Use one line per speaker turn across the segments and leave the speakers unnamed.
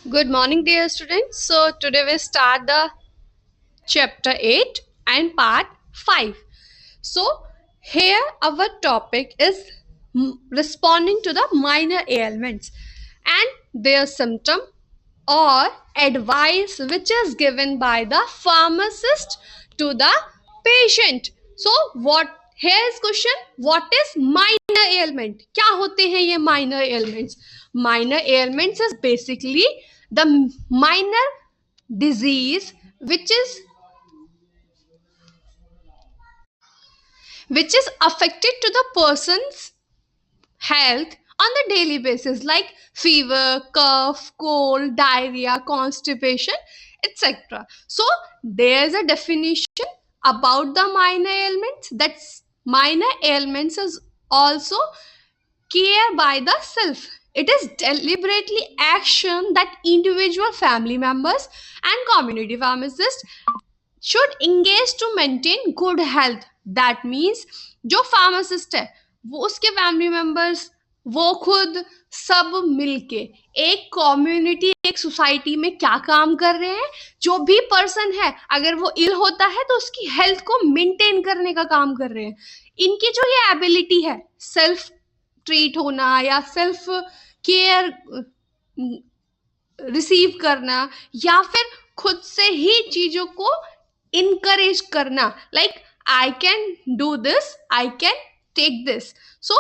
Good morning, dear students. So, today we start the chapter 8 and part 5. So, here our topic is responding to the minor ailments and their symptom or advice which is given by the pharmacist to the patient. So, what here is question, what is minor ailment? क्या होते हैं ये minor ailments? Minor ailments is basically the minor disease which is affected to the person's health on the daily basis, like fever, cough, cold, diarrhea, constipation, etc. So there is a definition about the minor ailments. That's minor ailments is also care by the self. It is deliberately action that individual family members and community pharmacists should engage to maintain good health. That means जो pharmacist है वो उसके family members वो खुद सब मिलके एक community एक सोसाइटी में क्या काम कर रहे हैं, जो भी पर्सन है अगर वो इल होता है तो उसकी हेल्थ को मेंटेन करने का काम कर रहे हैं. इनकी जो ये एबिलिटी है सेल्फ ट्रीट होना या सेल्फ केयर रिसीव करना या फिर खुद से ही चीजों को इनकरेज करना, like I can do this, I can take this. So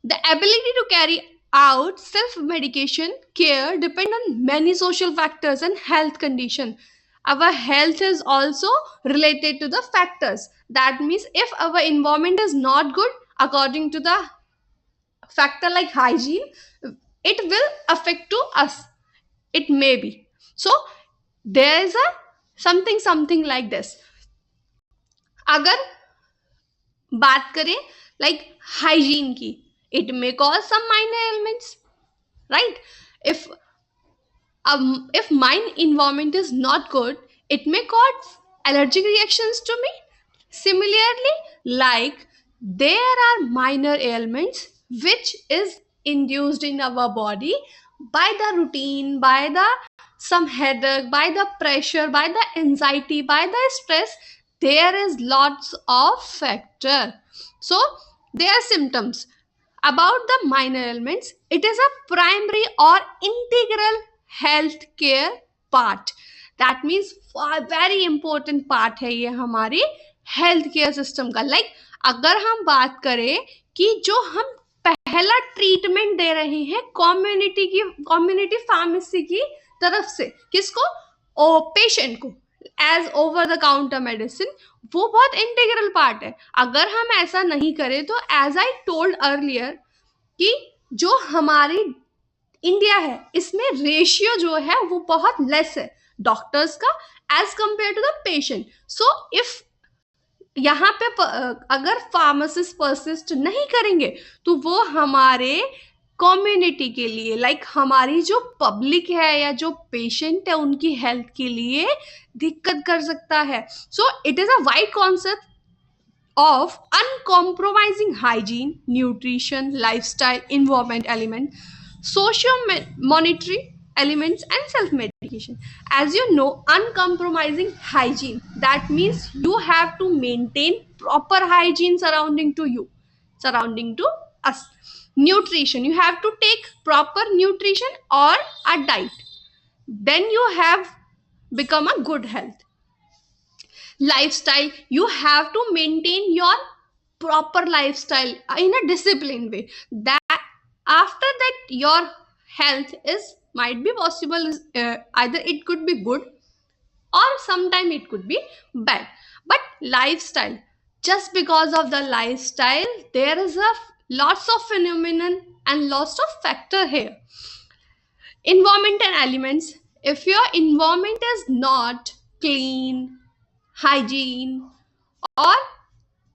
the ability to carry out self medication care depend on many social factors and health condition. Our health is also related to the factors. That means if our environment is not good according to the factor like hygiene, it will affect to us. It may be. So there is a something like this. अगर बात करें like hygiene की, it may cause some minor ailments, right? If my environment is not good, it may cause allergic reactions to me. Similarly, like there are minor ailments which is induced in our body by the routine, by the some headache, by the pressure, by the anxiety, by the stress. There is lots of factor. So there are symptoms about the minor ailments. It is a primary or integral health care part. That means very important part है ये हमारे health care system का. Like अगर हम बात करें कि जो हम पहला ट्रीटमेंट दे रहे हैं कम्युनिटी फार्मेसी की तरफ से, किसको? ओ पेशेंट को, as over the counter medicine, वो बहुत इंटीग्रल पार्ट है. अगर हम ऐसा नहीं करें तो एज आई टोल्ड अर्लियर कि जो हमारी इंडिया है इसमें रेशियो जो है वो बहुत लेस है डॉक्टर्स का as compare to the patient. So if यहाँ पे अगर फार्मासिस्ट परसिस्ट नहीं करेंगे तो वो हमारे कम्युनिटी के लिए, लाइक हमारी जो पब्लिक है या जो पेशेंट है उनकी हेल्थ के लिए दिक्कत कर सकता है. So it is a wide concept of uncompromising hygiene, nutrition, lifestyle, environment element, socio-monetary elements, and self-medication. As you know, uncompromising hygiene, that means you have to maintain proper hygiene surrounding to you, surrounding to us. Nutrition, you have to take proper nutrition or a diet. Then you have become a good health. Lifestyle, you have to maintain your proper lifestyle in a disciplined way. That after that your health is might be possible, either it could be good or sometime it could be bad. But lifestyle, just because of the lifestyle there is a lots of phenomenon and lots of factor here. Environment and elements, if your environment is not clean, hygiene, or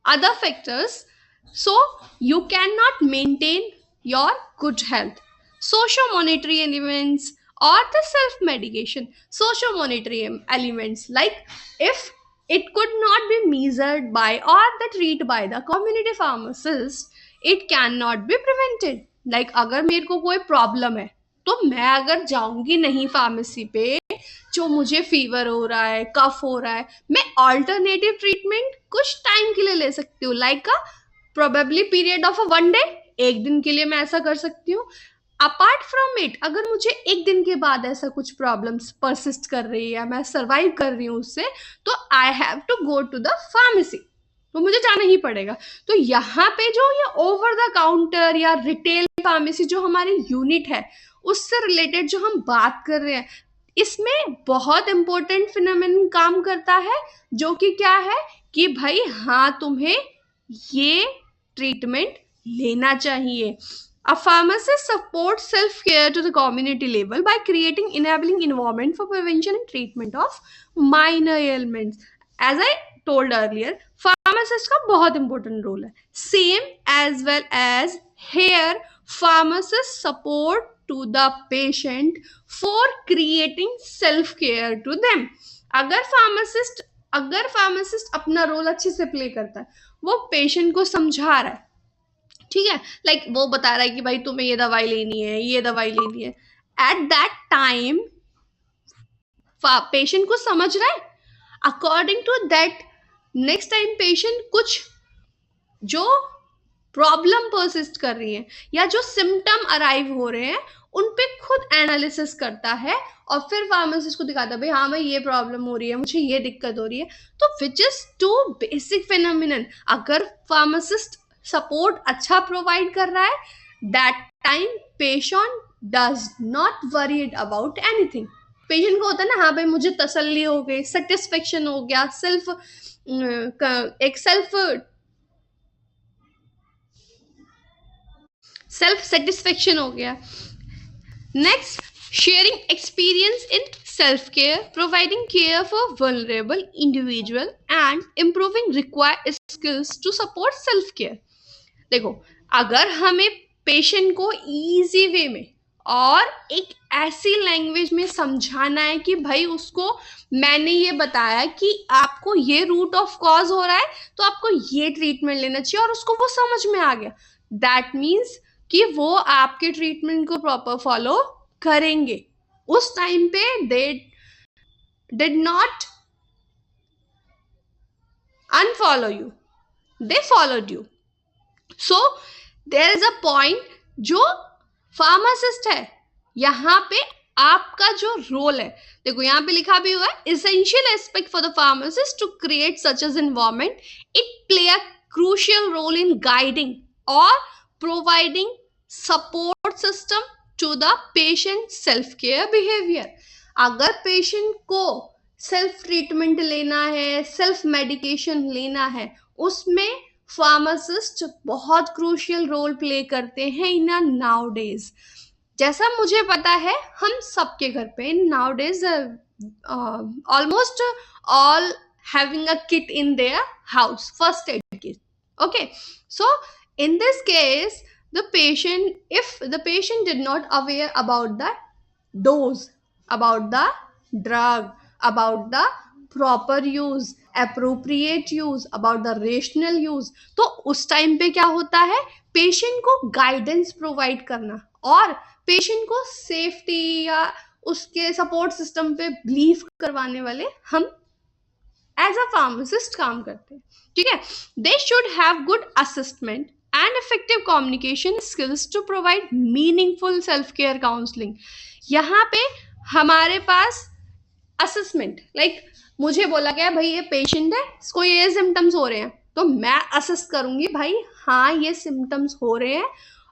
other factors, so you cannot maintain your good health. Socio-monetary elements or the self-medication. Socio-monetary elements, like if it could not be measured by or the treat by the community pharmacist, it cannot be prevented. Like अगर मेरे को कोई problem है तो मैं अगर जाऊंगी नहीं फार्मेसी पे, जो मुझे फीवर हो रहा है, कफ हो रहा है, मैं ऑल्टरनेटिव ट्रीटमेंट कुछ टाइम के लिए ले सकती हूँ, like a probably period of a 1 day, एक दिन के लिए मैं ऐसा कर सकती हूँ। अपार्ट फ्रॉम इट, अगर मुझे एक दिन के बाद ऐसा कुछ प्रॉब्लम्स परसिस्ट कर रही है या मैं सर्वाइव कर रही हूँ उससे, तो I have to go to the pharmacy, तो मुझे जाना ही पड़ेगा। तो यहाँ पे जो ये ओवर द काउंटर या रिटेल फार्मेसी जो हमारी यूनिट है, उससे रिलेटेड जो हम बात कर रहे हैं, इसमें बहुत इंपॉर्टेंट फिनोमेनन काम करता है, जो कि क्या है कि भाई हाँ, तुम्हें ये ट्रीटमेंट लेना चाहिए। A pharmacist supports self-care to the community level by creating enabling environment for prevention and treatment of minor ailments. As I told earlier, pharmacist का बहुत important role है. Same as well as here, pharmacist support to the patient for creating self-care to them. अगर pharmacist अपना role अच्छे से play करता है, वो पेशेंट को समझा रहा है, ठीक है, लाइक वो बता रहा है कि भाई तुम्हें ये दवाई लेनी है, ये दवाई लेनी है, एट दैट टाइम पेशेंट को समझ रहा है, according to that next time patient कुछ जो प्रॉब्लम परसिस्ट कर रही है या जो सिम्टम अराइव हो रहे हैं, उन पे खुद एनालिसिस करता है और फिर फार्मासिस्ट को दिखाता है, भाई हाँ भाई ये प्रॉब्लम हो रही है, मुझे ये दिक्कत हो रही है। तो which is two basic phenomenon, अगर फार्मासिस्ट सपोर्ट अच्छा प्रोवाइड कर रहा है, that time patient does not worried about anything. Patient को होता है ना, हाँ भाई मुझे तसल्ली हो गई, सेटिस्फेक्शन हो गया, सेल्फ सेटिस्फेक्शन हो गया। Next, sharing experience in self-care, providing care for vulnerable individual and improving required skills to support self-care. देखो, अगर हमें पेशेंट को इजी वे में और एक ऐसी लैंग्वेज में समझाना है कि भाई उसको मैंने ये बताया कि आपको ये रूट ऑफ कॉज हो रहा है, तो आपको ये ट्रीटमेंट लेना चाहिए, और उसको वो समझ में आ गया, दैट मीन्स कि वो आपके ट्रीटमेंट को प्रॉपर फॉलो करेंगे। उस टाइम पे they did not unfollow you, they followed you. So there is a point, जो फार्मासिस्ट है यहाँ पे आपका जो रोल है, देखो यहाँ पे लिखा भी हुआ है, essential aspect for the pharmacist to create such as environment, it play a crucial role in guiding or providing support system to the patient self care behavior. अगर पेशेंट को सेल्फ ट्रीटमेंट लेना है, सेल्फ मेडिकेशन लेना है, उसमें pharmacist बहुत crucial role play करते हैं इन नाउ डेज। जैसा मुझे पता है, हम सबके घर पे now days almost all having a kit in their house, first aid kit. Okay, so in this case, the patient, if the patient did not aware about the dose, about the drug, about the proper use, appropriate use, about the rational use, तो उस time पे क्या होता है, patient को guidance provide करना और patient को सेफ्टी या उसके सपोर्ट सिस्टम पे बिलीव करवाने वाले हम एज अ फार्मासिस्ट काम करते हैं, ठीक है। They should have good assessment and effective communication skills to provide meaningful self care counselling. यहाँ पे हमारे पास असेसमेंट, लाइक मुझे बोला गया भाई ये पेशेंट है, इसको ये सिम्टम्स हो रहे हैं, तो मैं असेस करूंगी भाई हाँ ये सिम्टम्स हो रहे हैं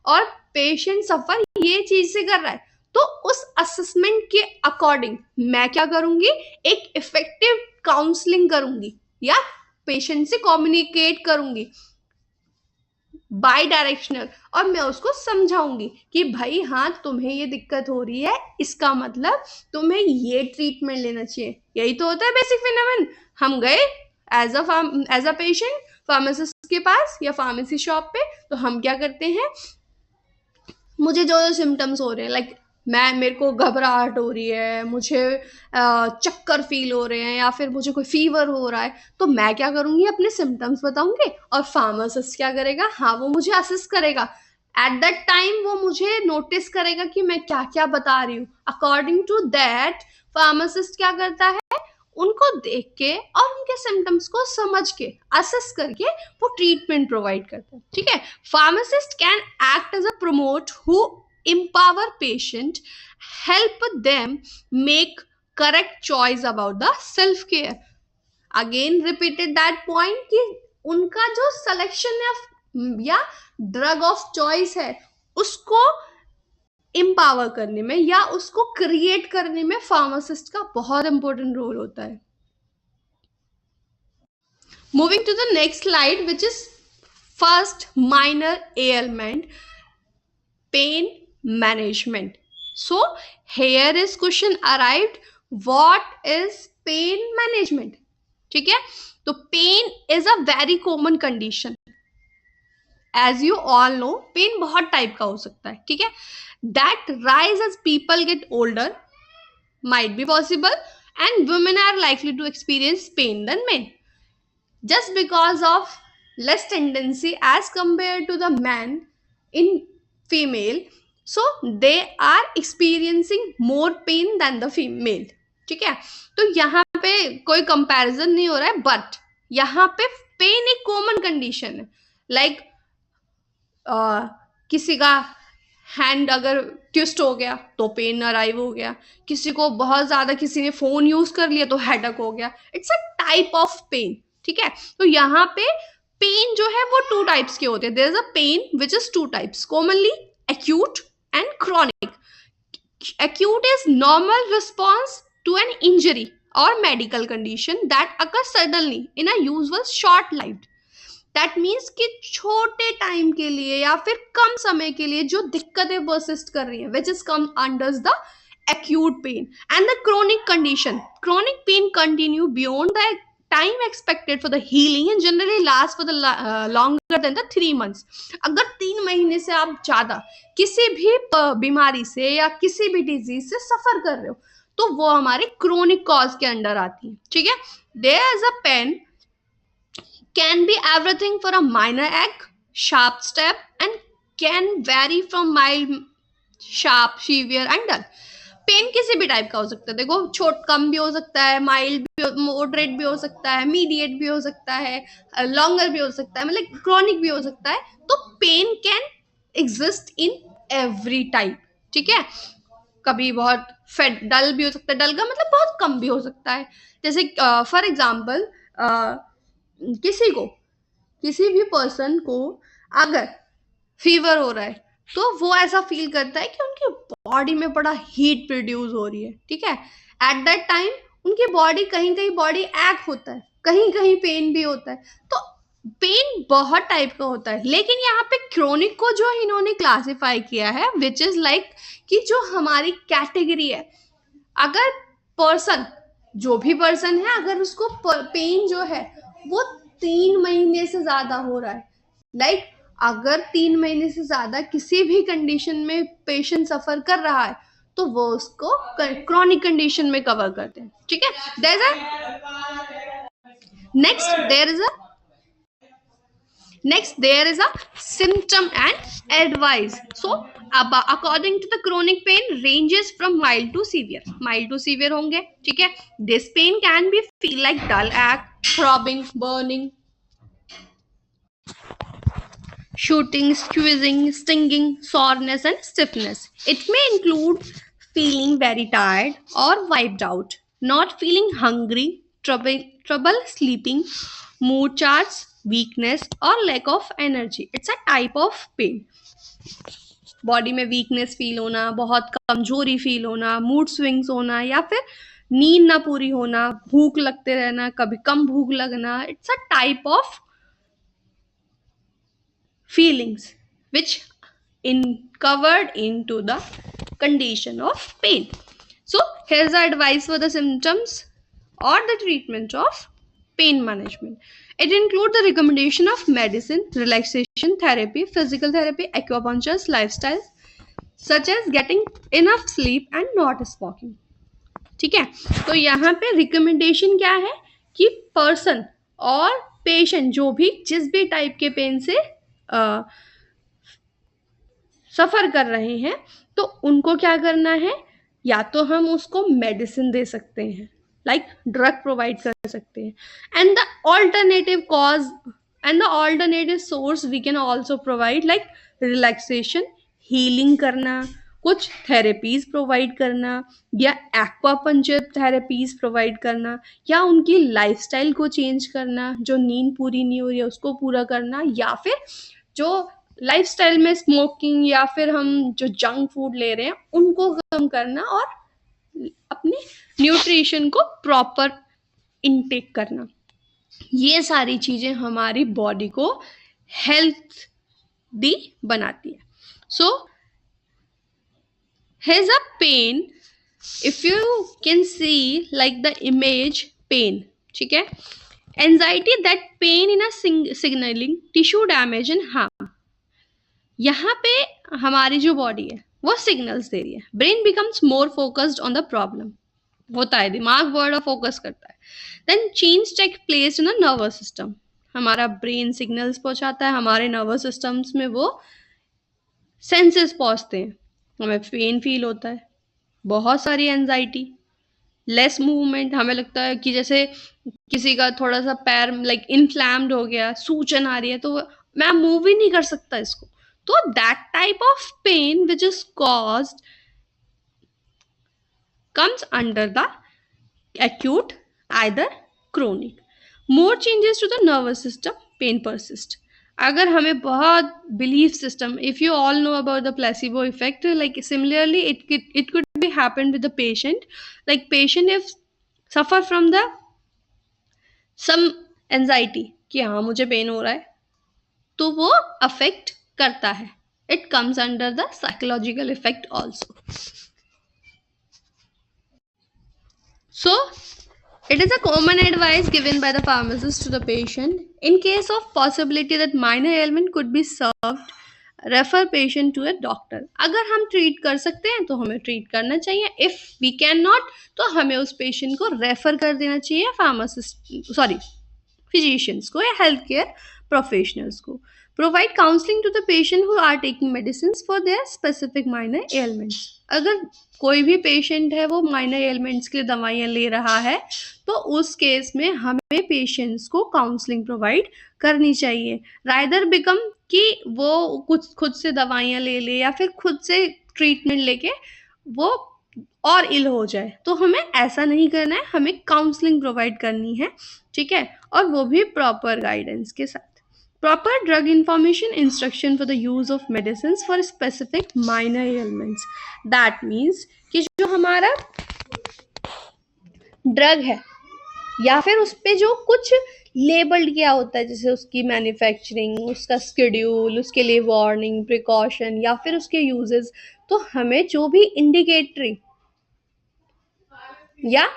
और पेशेंट सफर ये चीज से कर रहा है, तो उस असेसमेंट के अकॉर्डिंग मैं क्या करूंगी, एक इफेक्टिव काउंसलिंग करूंगी या पेशेंट से कम्युनिकेट करूंगी बाई डायरेक्शनल, और मैं उसको समझाऊंगी कि भाई हाँ तुम्हें ये दिक्कत हो रही है, इसका मतलब तुम्हें ये ट्रीटमेंट लेना चाहिए। यही तो होता है बेसिक फिनोमेनन। हम गए एज अ पेशेंट फार्मासिस्ट के पास या फार्मेसी शॉप पे, तो हम क्या करते हैं, मुझे जो जो सिम्टम्स हो रहे हैं, लाइक मेरे को घबराहट हो रही है, मुझे चक्कर फील हो रहे हैं, या फिर मुझे कोई फीवर हो रहा है, तो मैं क्या करूँगी, अपने सिम्टम्स बताऊंगी और फार्मासिस्ट क्या करेगा, हाँ वो मुझे असिस्ट करेगा एट दैट टाइम वो मुझे नोटिस करेगा कि मैं क्या क्या बता रही हूँ. अकॉर्डिंग टू दैट फार्मासिस्ट क्या करता है, उनको देख के और उनके सिम्टम्स को समझ के असेस करके वो ट्रीटमेंट प्रोवाइड करता है. ठीक है. Pharmacist can act as a promote who empower patient, help them make correct choice about the self care. Again repeated that point कि उनका जो सिलेक्शन या ड्रग ऑफ चॉइस है उसको एम्पावर करने में या उसको क्रिएट करने में फार्मासिस्ट का बहुत इंपॉर्टेंट रोल होता है. Moving to the next slide which is first minor ailment, pain management. So here is question arrived, what is pain management. ठीक है. तो pain is a very common condition. As you all know pain बहुत type का हो सकता है. ठीक है. That rise as people get older, might be possible, and women are likely to experience pain than men just because of less tendency as compared to the man in female, so they are experiencing more pain than the female. ठीक है. तो यहाँ पे कोई comparison नहीं हो रहा है, बट यहाँ पे पेन एक कॉमन कंडीशन है. लाइक किसी का हैंड अगर ट्विस्ट हो गया तो पेन अराइव हो गया, किसी को बहुत ज्यादा किसी ने फोन यूज कर लिया तो हेडेक हो गया. It's a type of pain. ठीक है. तो यहाँ पे पेन जो है वो टू टाइप्स के होते हैं. There is a pain which is two types, commonly acute and chronic. Acute is normal response to an injury or medical condition that occurs suddenly in a usual short lived. That means कि छोटे time के लिए या फिर कम समय के लिए जो दिक्कतें परसिस्ट कर रही है, which is come under the acute pain. And the chronic condition, chronic pain continue beyond the time expected for the healing and generally last for the longer than the 3 months. अगर 3 महीने से आप ज्यादा किसी भी बीमारी से या किसी भी डिजीज से सफर कर रहे हो तो वो हमारे क्रोनिक कॉज के अंडर आती है. ठीक है. There is a pain can be everything for a minor ache, sharp stab, and can vary from mild, sharp, severe and dull. Pain किसी भी टाइप का हो सकता है. देखो छोट कम भी हो सकता है, माइल्ड भी, मॉडरेट भी हो सकता है, मीडिएट भी हो सकता है, लॉन्गर भी हो सकता है, मतलब क्रॉनिक भी हो सकता है. तो pain can exist in every type. ठीक है. कभी बहुत फेड डल भी हो सकता है, डल का मतलब बहुत कम भी हो सकता है. जैसे फॉर एग्जाम्पल किसी भी पर्सन को अगर फीवर हो रहा है तो वो ऐसा फील करता है कि उनकी बॉडी में बड़ा हीट प्रोड्यूस हो रही है. ठीक है. एट दैट टाइम उनकी बॉडी कहीं कहीं बॉडी एक्ट होता है, कहीं कहीं पेन भी होता है. तो पेन बहुत टाइप का होता है. लेकिन यहाँ पे क्रोनिक को जो इन्होंने क्लासिफाई किया है विच इज लाइक कि जो हमारी कैटेगरी है, अगर पर्सन जो भी पर्सन है अगर उसको पेन जो है वो 3 महीने से ज्यादा हो रहा है, लाइक अगर 3 महीने से ज्यादा किसी भी कंडीशन में पेशेंट सफर कर रहा है तो वो उसको क्रॉनिक कंडीशन में कवर करते हैं. ठीक है. There is a next there is a symptom and advice. So according to the chronic pain ranges from mild to severe होंगे. ठीक है. This pain can be feel like dull ache, throbbing, burning, shooting, squeezing, stinging, soreness and stiffness. It may include feeling very tired or wiped out, not feeling hungry, trouble sleeping, mood charts, weakness or lack of energy. It's a type of pain. Body में weakness feel होना, बहुत कमजोरी feel होना, mood swings होना या फिर नींद ना पूरी होना, भूख लगते रहना, कभी कम भूख लगना. It's a type of feelings which covered into the condition of pain. So here's the advice for the symptoms or the treatment of pain management. It includes the recommendation of medicine, relaxation therapy, physical therapy, acupuncture, lifestyle such as getting enough sleep and not smoking. ठीक है. तो यहाँ पे recommendation क्या है कि person और patient जो भी जिस भी टाइप के पेन से सफ़र कर रहे हैं, तो उनको क्या करना है, या तो हम उसको मेडिसिन दे सकते हैं, लाइक ड्रग प्रोवाइड कर सकते हैं, and the alternative cause and the alternative source we can also provide, like relaxation, healing करना, कुछ थेरेपीज प्रोवाइड करना, या एक्वापंचर थेरेपीज प्रोवाइड करना, या उनकी लाइफस्टाइल को चेंज करना, जो नींद पूरी नहीं हो रही है उसको पूरा करना, या फिर जो लाइफस्टाइल में स्मोकिंग या फिर हम जो जंक फूड ले रहे हैं उनको कम करना, और अपने न्यूट्रिशन को प्रॉपर इनटेक करना। ये सारी चीजें हमारी बॉडी को हेल्थ दी बनाती है। सो here's a pain, if you can see like the image pain, ठीक है, anxiety, that pain in a signaling tissue damage and harm। यहाँ पे हमारी जो बॉडी है वो सिग्नल्स दे रही है, brain becomes more focused on the problem, होता है दिमाग बड़ा फोकस करता है, then change take place in the nervous system, हमारा ब्रेन सिग्नल्स पहुंचाता है हमारे नर्वस सिस्टम्स में, वो सेंसेस पहुंचते हैं, हमें पेन फील होता है, बहुत सारी एंजाइटी, लेस मूवमेंट, हमें लगता है कि जैसे किसी का थोड़ा सा पैर लाइक इन्फ्लैम्ड हो गया, सूजन आ रही है, तो मैं मूव ही नहीं कर सकता इसको, तो that type of pain which is caused comes under the acute, either chronic। More changes to the nervous system, pain persist। अगर हमें बहुत belief system, if you all know about the placebo effect, like similarly it could be happen with the patient, like patient if suffer from the some anxiety कि हाँ मुझे pen हो रहा है, तो वो अफेक्ट करता है, it comes under the psychological effect also। So, it is a common advice given by the pharmacist to the patient in case of possibility that minor ailment could be solved, refer patient to a doctor। अगर हम treat कर सकते हैं तो हमें treat करना चाहिए, if we can not तो हमें उस पेशेंट को रेफर कर देना चाहिए फार्मासिस्ट, सॉरी फिजिशियंस को या हेल्थ केयर प्रोफेशनल्स को। Provide counselling to the patient who are taking medicine for their specific minor ailments. अगर कोई भी पेशेंट है वो माइनर एलिमेंट्स के लिए दवाइयाँ ले रहा है, तो उस केस में हमें पेशेंट्स को काउंसलिंग प्रोवाइड करनी चाहिए, राइदर बिकम कि वो कुछ खुद से दवाइयाँ ले ले या फिर खुद से ट्रीटमेंट लेके वो और इल हो जाए, तो हमें ऐसा नहीं करना है, हमें काउंसलिंग प्रोवाइड करनी है, ठीक है, और वो भी प्रॉपर गाइडेंस के साथ। Proper drug information instruction for the use of medicine for specific minor elements, that means कि जो हमारा ड्रग है या फिर उस पे जो कुछ लेबल्ड किया होता है, जैसे उसकी मैन्युफैक्चरिंग, उसका स्केड्यूल, उसके लिए वार्निंग, प्रिकॉशन या फिर उसके यूजेस, तो हमें जो भी इंडिकेटरी या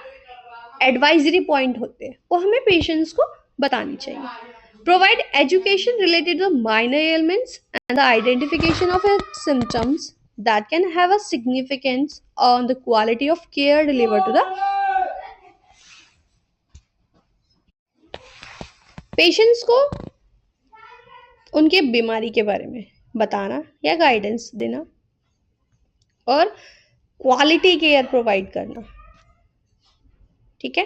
एडवाइजरी पॉइंट होते हैं वो हमें पेशेंट्स को बतानी चाहिए। Provide education related to minor ailments and the identification of its symptoms that can have a significance on the quality of care delivered to the patients को उनके बीमारी के बारे में बताना या गाइडेंस देना और क्वालिटी केयर प्रोवाइड करना, ठीक है।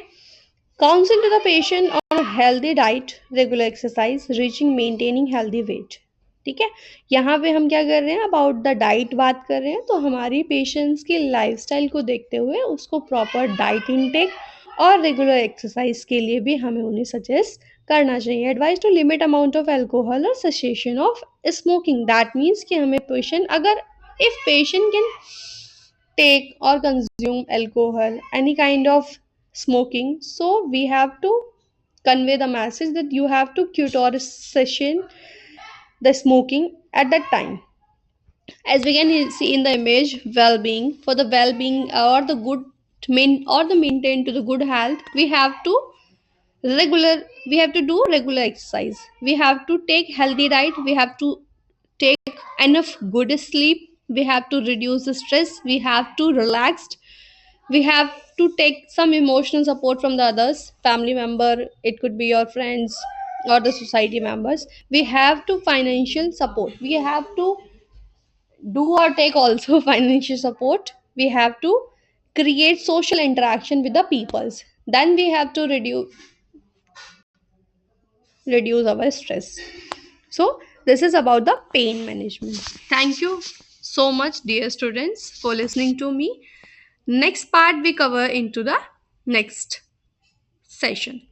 Counsel to the patient on healthy diet, regular exercise, reaching maintaining healthy weight, ठीक है। यहाँ पे हम क्या कर रहे हैं, अबाउट द डाइट बात कर रहे हैं, तो हमारी पेशेंट्स की लाइफस्टाइल को देखते हुए उसको प्रॉपर डाइट इनटेक और रेगुलर एक्सरसाइज के लिए भी हमें उन्हें सजेस्ट करना चाहिए। Advice to limit amount of alcohol और cessation of smoking, that means कि हमें पेशेंट, अगर इफ पेशेंट कैन टेक और consume alcohol, any kind of smoking, so we have to convey the message that you have to quit or cessation the smoking at that time. As we can see in the image, well-being, for the well-being or the good or the maintain to the good health, we have to do regular exercise, we have to take healthy diet, we have to take enough good sleep, we have to reduce the stress, we have to relax, we have to take some emotional support from the others, family member, it could be your friends or the society members, we have to financial support, we have to do or take also financial support. We have to create social interaction with the peoples. Then we have to reduce our stress. So this is about the pain management. Thank you so much, dear students, for listening to me. Next part we cover into the next session.